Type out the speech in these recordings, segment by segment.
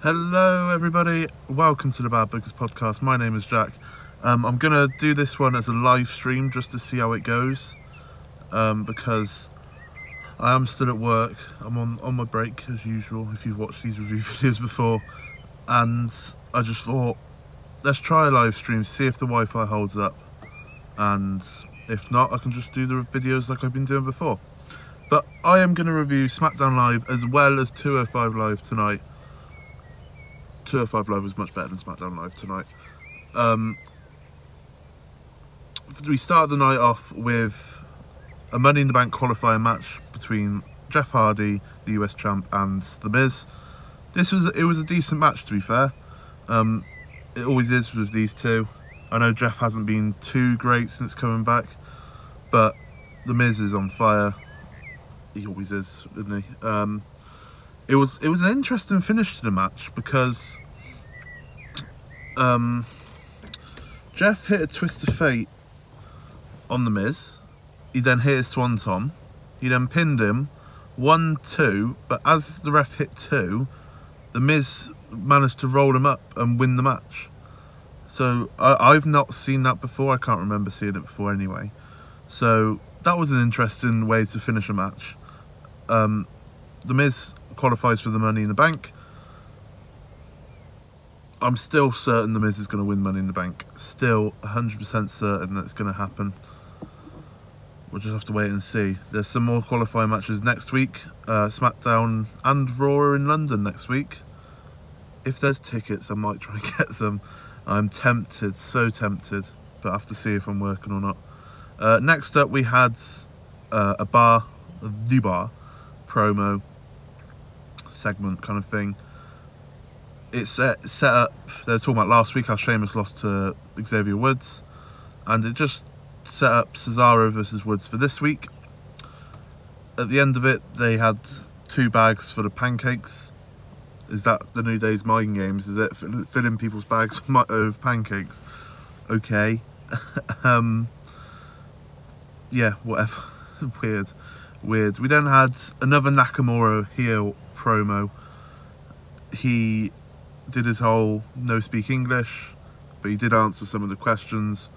Hello everybody, welcome to the Bad Bookers podcast. My name is Jack. I'm gonna do this one as a live stream just to see how it goes, because I am still at work. I'm on my break as usual, if you've watched these review videos before, and I just thought, let's try a live stream, see if the Wi-Fi holds up, and if not, I can just do the videos like I've been doing before. But I am going to review SmackDown Live as well as 205 Live tonight. 205 Live was much better than SmackDown Live tonight. We started the night off with a Money in the Bank qualifying match between Jeff Hardy, the US champ, and The Miz. It was a decent match, to be fair. It always is with these two. I know Jeff hasn't been too great since coming back, but The Miz is on fire. He always is, isn't he? It was an interesting finish to the match because Jeff hit a twist of fate on The Miz. He then hit his swanton. He then pinned him 1-2, but as the ref hit 2, The Miz managed to roll him up and win the match. So I've not seen that before. I can't remember seeing it before anyway. So that was an interesting way to finish a match. The Miz qualifies for the Money in the Bank. I'm still certain The Miz is going to win Money in the Bank. Still 100% certain that it's going to happen. We'll just have to wait and see. There's some more qualifying matches next week. SmackDown and Raw are in London next week. If there's tickets, I might try and get some. I'm tempted, so tempted, but I have to see if I'm working or not. Next up, we had the bar promo segment kind of thing. It's set up, they were talking about last week how Sheamus lost to Xavier Woods, and it just set up Cesaro versus Woods for this week. At the end of it, they had 2 bags full of pancakes. Is that the New Day's mind games? Is it filling people's bags of pancakes? Okay. Yeah, whatever. Weird. We then had another Nakamura heel promo. He did his whole no speak English, but he did answer some of the questions,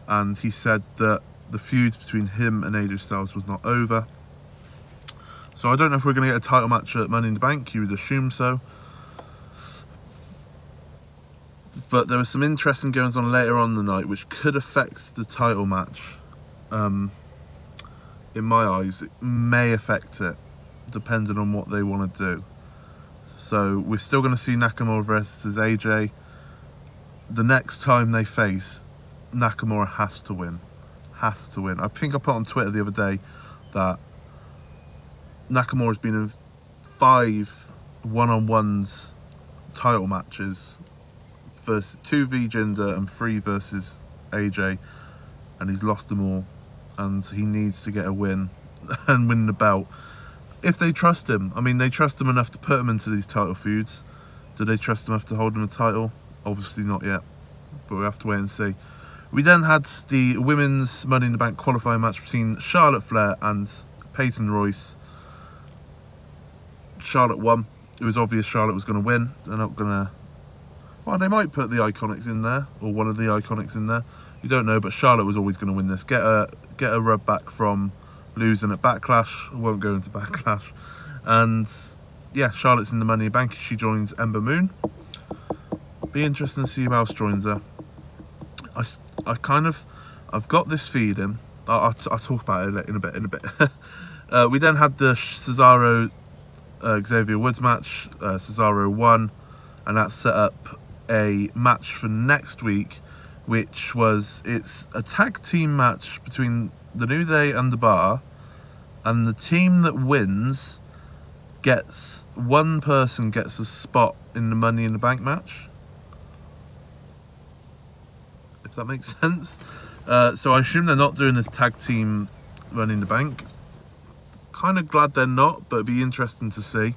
and he said that the feud between him and AJ Styles was not over. So I don't know if we're going to get a title match at Money in the Bank. You would assume so. But there was some interesting goings on later on in the night which could affect the title match. In my eyes, it may affect it, depending on what they want to do. So we're still going to see Nakamura versus AJ. The next time they face, Nakamura has to win. Has to win. I think I put on Twitter the other day that Nakamura's been in 5 one-on-ones title matches, versus 2 v Jinder and 3 versus AJ, and he's lost them all, and he needs to get a win and win the belt. If they trust him, I mean, they trust him enough to put him into these title feuds. Do they trust him enough to hold him a title? Obviously not yet, but we have to wait and see. We then had the women's Money in the Bank qualifying match between Charlotte Flair and Peyton Royce. Charlotte won. It was obvious Charlotte was going to win. They're not going to... Well, they might put the Iconics in there, or one of the Iconics in there. You don't know, but Charlotte was always going to win this. Get a rub back from losing at Backlash. I won't go into Backlash. And yeah, Charlotte's in the Money in the Bank. She joins Ember Moon. Be interesting to see who else joins her. I've got this feeling. I'll talk about it in a bit. We then had the Cesaro Xavier Woods match. Cesaro won, and that set up a match for next week, which it's a tag team match between the New Day and the Bar, and the team that wins one person gets a spot in the Money in the Bank match, if that makes sense. So I assume they're not doing this tag team Money in the Bank. Kind of glad they're not, but it'd be interesting to see.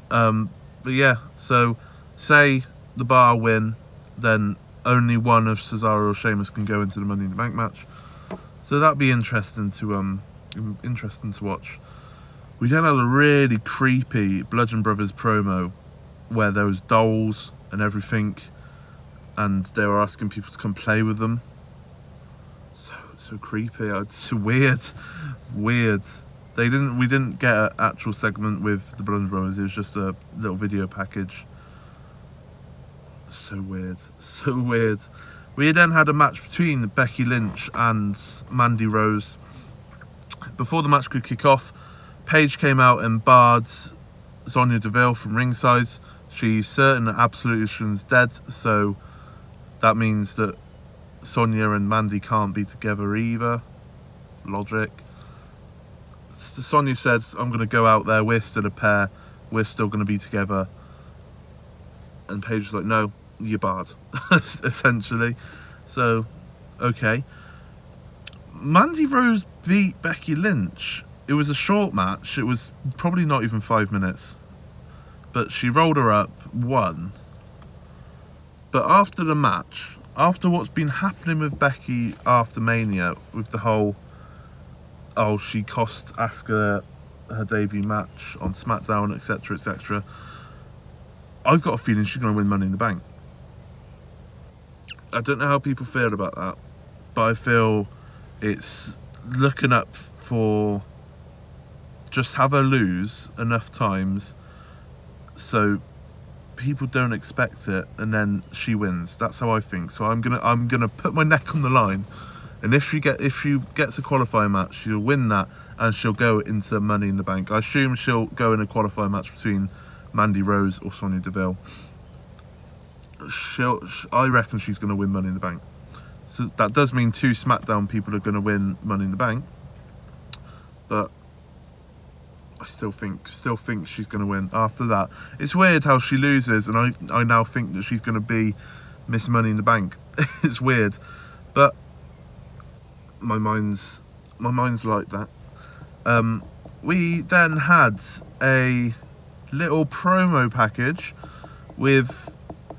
But yeah, so say the Bar win, then only one of Cesaro or Sheamus can go into the Money in the Bank match. So that'd be interesting to watch. We then had a really creepy Bludgeon Brothers promo where there was dolls and everything, and they were asking people to come play with them. So creepy. It's weird. We didn't get an actual segment with the Blonde Brothers. It was just a little video package. So weird. We then had a match between Becky Lynch and Mandy Rose. Before the match could kick off, Paige came out and barred Sonya Deville from ringside. She's certain that Absolution's dead, so that means that Sonya and Mandy can't be together either. Logic. Sonya said, I'm going to go out there, we're still a pair, we're still going to be together. And Paige was like, no, you're barred, essentially. So, okay. Mandy Rose beat Becky Lynch. It was a short match, it was probably not even 5 minutes. But she rolled her up, won. But after the match, after what's been happening with Becky after Mania, with the whole, oh, she cost Asuka her debut match on SmackDown, etc, etc, I've got a feeling she's going to win Money in the Bank. I don't know how people feel about that, but I feel it's looking up for just have her lose enough times so people don't expect it, and then she wins. That's how I think. So I'm gonna put my neck on the line, and if she gets a qualifying match, she'll win that, and she'll go into Money in the Bank. I assume she'll go in a qualifying match between Mandy Rose or Sonya Deville. I reckon she's going to win Money in the Bank. So that does mean 2 SmackDown people are going to win Money in the Bank, but I still think she's going to win after that. It's weird how she loses, and I now think that she's going to be Miss Money in the Bank. It's weird, but my mind's like that. We then had a little promo package with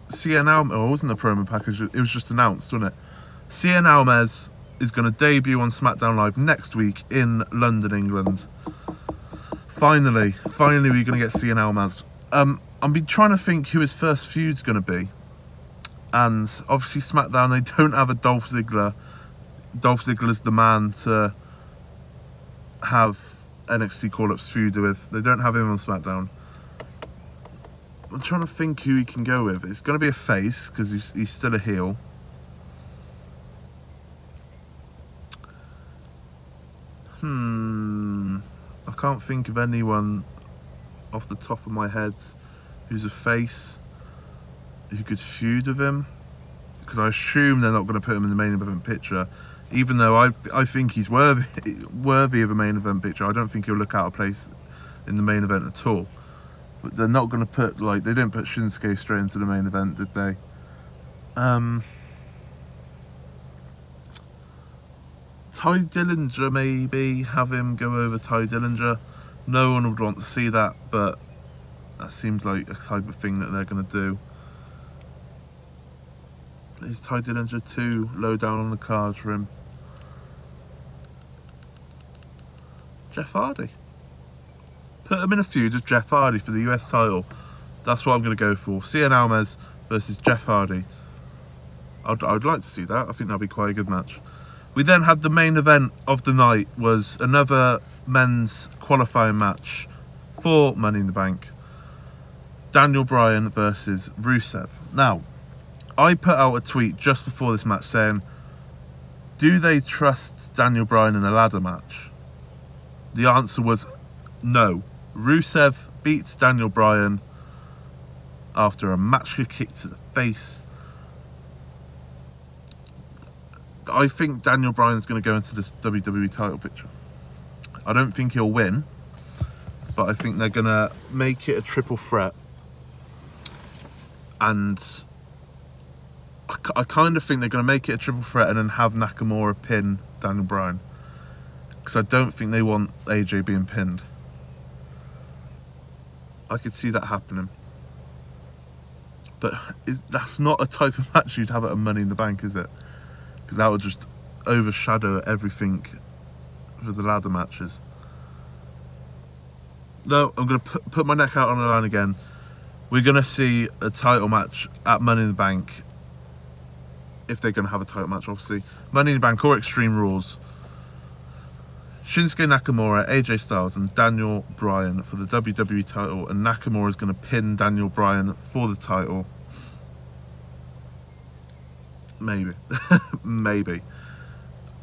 Cien Almas. Oh, it wasn't a promo package, it was just announced, wasn't it? Cien Almas is going to debut on SmackDown Live next week in London, England. Finally we're going to get Cien Almas. I've been trying to think who his first feud's going to be, and obviously SmackDown, they don't have a Dolph Ziggler. Dolph Ziggler's the man to have NXT call-ups feud with. They don't have him on SmackDown. I'm trying to think who he can go with. It's going to be a face, because he's still a heel. I can't think of anyone off the top of my head who's a face who could feud with him, because I assume they're not going to put him in the main event picture, even though I think he's worthy of a main event picture. I don't think he'll look out of place in the main event at all. But they're not going to put, like, they didn't put Shinsuke straight into the main event, did they? Ty Dillinger, maybe, have him go over Ty Dillinger. No one would want to see that, but that seems like a type of thing that they're going to do. Is Ty Dillinger too low down on the cards for him? Jeff Hardy. Put him in a feud with Jeff Hardy for the US title. That's what I'm going to go for. Cien Almas versus Jeff Hardy. I'd like to see that. I think that'd be quite a good match. We then had the main event of the night, was another men's qualifying match for Money in the Bank. Daniel Bryan versus Rusev. Now, I put out a tweet just before this match saying, do they trust Daniel Bryan in a ladder match? The answer was no. Rusev beats Daniel Bryan after a match kick to the face. I think Daniel Bryan's going to go into this WWE title picture. I don't think he'll win, but I think they're going to make it a triple threat. And I kind of think they're going to make it a triple threat and then have Nakamura pin Daniel Bryan, because I don't think they want AJ being pinned. I could see that happening. But that's not a type of match you'd have at a Money in the Bank, is it? Because that would just overshadow everything for the ladder matches. No, I'm going to put my neck out on the line again. we're going to see a title match at Money in the Bank, if they're going to have a title match, obviously. Money in the Bank or Extreme Rules. Shinsuke Nakamura, AJ Styles and Daniel Bryan for the WWE title, and Nakamura is going to pin Daniel Bryan for the title. Maybe. Maybe.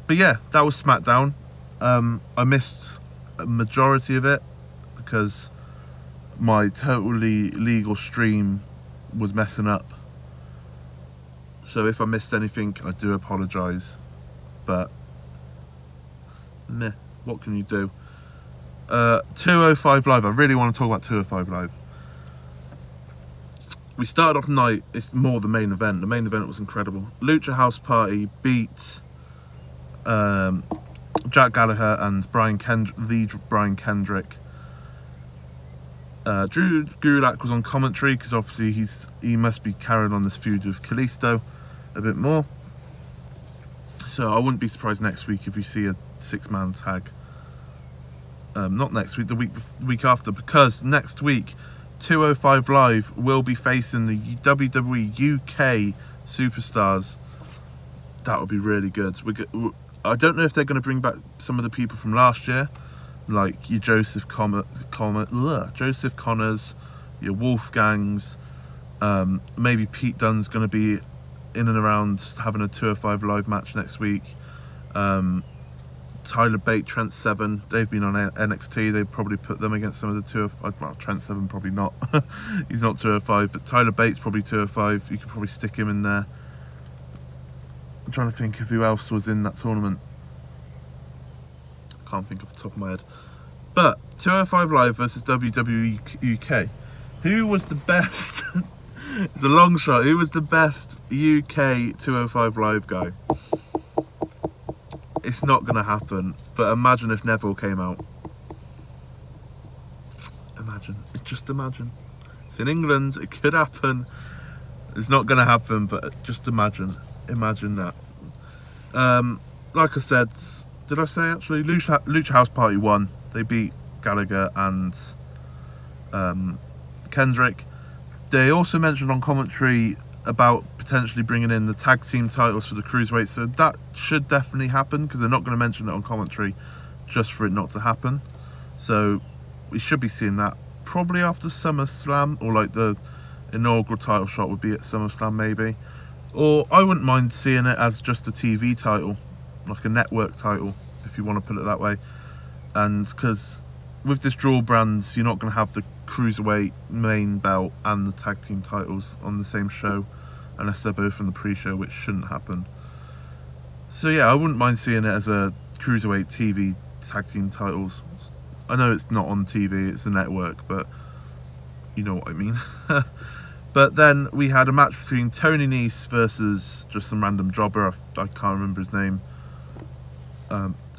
But yeah, that was SmackDown. I missed a majority of it because my totally legal stream was messing up. So if I missed anything, I do apologise. But meh, what can you do? 205 Live. I really want to talk about 205 Live. We started off the night, it's more the main event. The main event was incredible. Lucha House Party beat Jack Gallagher and Brian Kendrick. Drew Gulak was on commentary because obviously he must be carrying on this feud with Kalisto a bit more. So I wouldn't be surprised next week if we see a 6-man tag. Not next week, the week after, because next week 205 Live will be facing the WWE UK superstars. That would be really good. I don't know if they're going to bring back some of the people from last year, like your Joseph Connors, your Wolfgangs. Maybe Pete Dunne's going to be in and around having a 205 Live match next week. Tyler Bate, Trent Seven, they've been on NXT. They'd probably put them against some of the 205. Well, Trent Seven probably not. He's not 205, but Tyler Bate's probably 205. You could probably stick him in there. I'm trying to think of who else was in that tournament. I can't think off the top of my head. But 205 Live versus WWE UK. Who was the best? It's a long shot. Who was the best UK 205 Live guy? It's not going to happen. But imagine if Neville came out. Imagine. Just imagine. It's in England. It could happen. It's not going to happen, but just imagine. Imagine that. Like I said, did I say actually? Lucha House Party won. They beat Gallagher and Kendrick. They also mentioned on commentary about potentially bringing in the tag team titles for the cruiserweights, so that should definitely happen, because they're not going to mention it on commentary just for it not to happen. So we should be seeing that probably after SummerSlam, or like the inaugural title shot would be at SummerSlam maybe. Or I wouldn't mind seeing it as just a TV title, like a network title, if you want to put it that way. And because with this dual brands, you're not going to have the cruiserweight main belt and the tag team titles on the same show, unless they're both from the pre-show, which shouldn't happen. So yeah, I wouldn't mind seeing it as a cruiserweight TV tag team titles. I know it's not on TV, it's a network, but you know what I mean. But then we had a match between Tony Nese versus just some random jobber. I can't remember his name.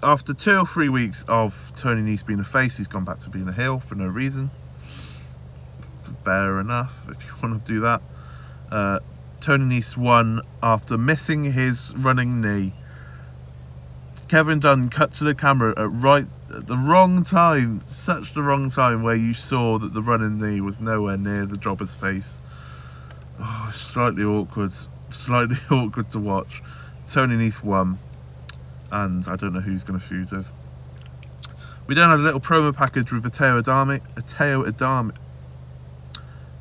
After 2 or 3 weeks of Tony Nese being a face, he's gone back to being a heel for no reason. Fair enough, if you want to do that. Tony Nese won after missing his running knee. Kevin Dunn cut to the camera at the wrong time, such the wrong time, where you saw that the running knee was nowhere near the jobber's face. Oh, slightly awkward to watch. Tony Nese won, and I don't know who's going to feud with. We then had a little promo package with Hideo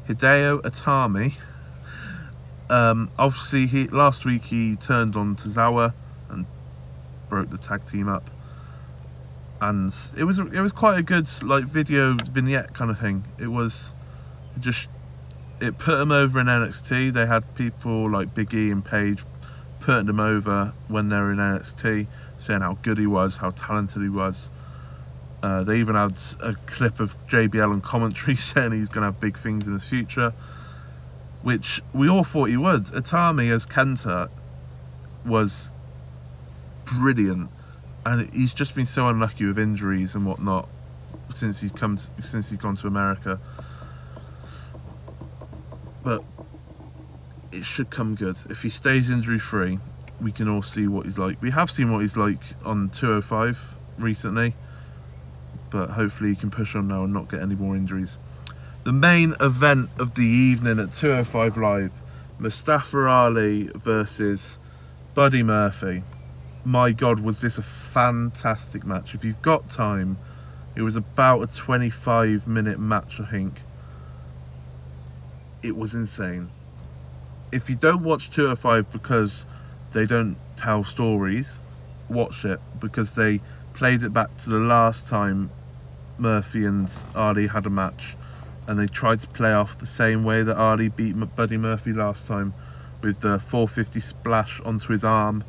Itami. Obviously, last week he turned on Tozawa and broke the tag team up, and it was quite a good like video vignette kind of thing. It put him over in NXT. They had people like Big E and Paige putting him over when they were in NXT, saying how good he was, how talented he was. They even had a clip of JBL on commentary saying he's going to have big things in his future, which we all thought he would. Itami as Kenta was brilliant, and he's just been so unlucky with injuries and whatnot since he's gone to America. But it should come good. If he stays injury free, we can all see what he's like. We have seen what he's like on 205 recently, but hopefully he can push on now and not get any more injuries. The main event of the evening at 205 Live, Mustafa Ali versus Buddy Murphy. My God, was this a fantastic match. If you've got time, it was about a 25-minute match, I think. It was insane. If you don't watch 205 because they don't tell stories, watch it, because they played it back to the last time Murphy and Ali had a match, and they tried to play off the same way that Ali beat Buddy Murphy last time with the 450 splash onto his arm.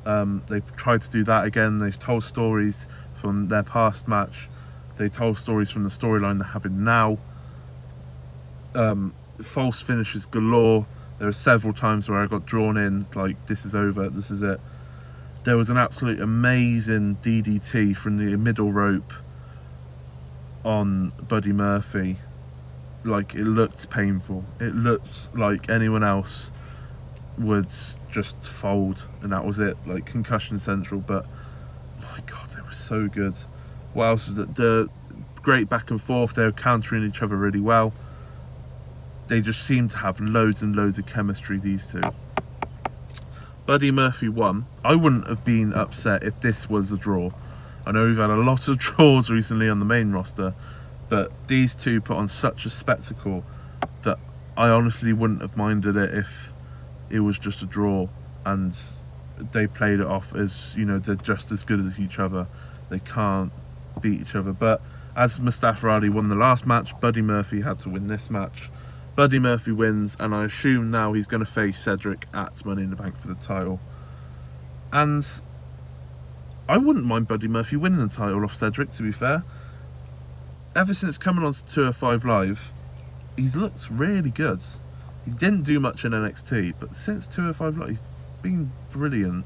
They tried to do that again. They've told stories from their past match. They told stories from the storyline they're having now. False finishes galore. There were several times where I got drawn in, like, this is over, this is it. There was an absolute amazing DDT from the middle rope on Buddy Murphy. Like, it looked painful. It looked like anyone else would just fold, and that was it, like concussion central. But my God, they were so good. What else was it? The great back and forth. They were countering each other really well. They just seemed to have loads and loads of chemistry, these two. Buddy Murphy won. I wouldn't have been upset if this was a draw. I know we've had a lot of draws recently on the main roster, but these two put on such a spectacle that I honestly wouldn't have minded it if it was just a draw, and they played it off as, you know, they're just as good as each other. They can't beat each other. But as Mustafa Ali won the last match, Buddy Murphy had to win this match. Buddy Murphy wins, and I assume now he's going to face Cedric at Money in the Bank for the title. And I wouldn't mind Buddy Murphy winning the title off Cedric, to be fair. Ever since coming on to 205 Live, he's looked really good. He didn't do much in NXT, but since 205 Live, he's been brilliant.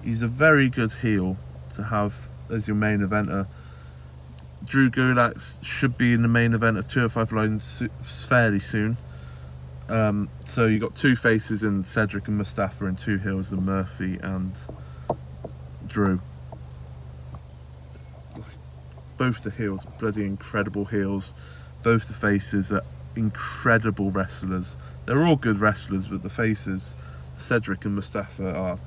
He's a very good heel to have as your main eventer. Drew Gulak should be in the main event of 205 Live fairly soon. So you got two faces in Cedric and Mustafa, and two heels in Murphy and Drew. Both the heels are bloody incredible heels. Both the faces are incredible wrestlers. They're all good wrestlers, but the faces, Cedric and Mustafa, are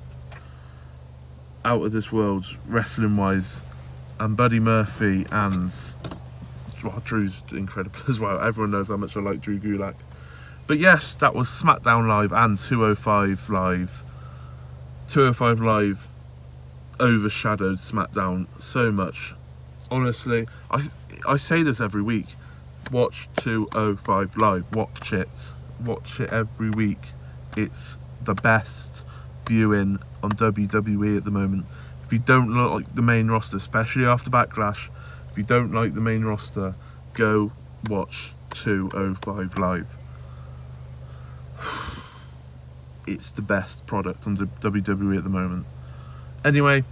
out of this world wrestling wise. And Buddy Murphy and, well, Drew's incredible as well. Everyone knows how much I like Drew Gulak. But yes, that was SmackDown Live and 205 Live. 205 Live overshadowed SmackDown so much. Honestly, I say this every week. Watch 205 Live. Watch it. Watch it every week. It's the best viewing on WWE at the moment. If you don't like the main roster, especially after Backlash, if you don't like the main roster, go watch 205 Live. It's the best product on WWE at the moment. Anyway,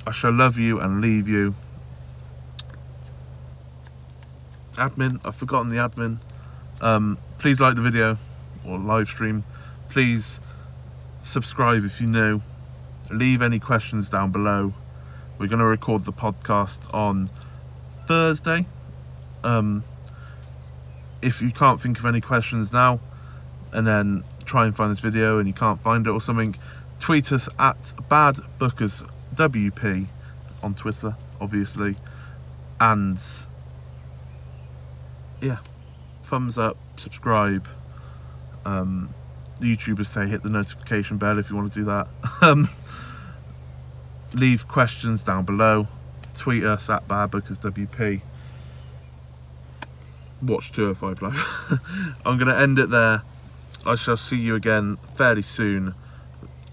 I shall love you and leave you. Admin, I've forgotten the admin. Please like the video or live stream. Please subscribe if you know. Leave any questions down below. We're going to record the podcast on Thursday. If you can't think of any questions now, and then try and find this video and you can't find it or something, tweet us at BadBookersWP on Twitter, obviously. And yeah, thumbs up, subscribe. The YouTubers say hit the notification bell if you want to do that. Leave questions down below. Tweet us at BadBookersWP. Watch 205 Live. I'm going to end it there. I shall see you again fairly soon.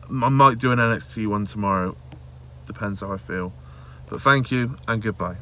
I might do an NXT one tomorrow. Depends how I feel. But thank you and goodbye.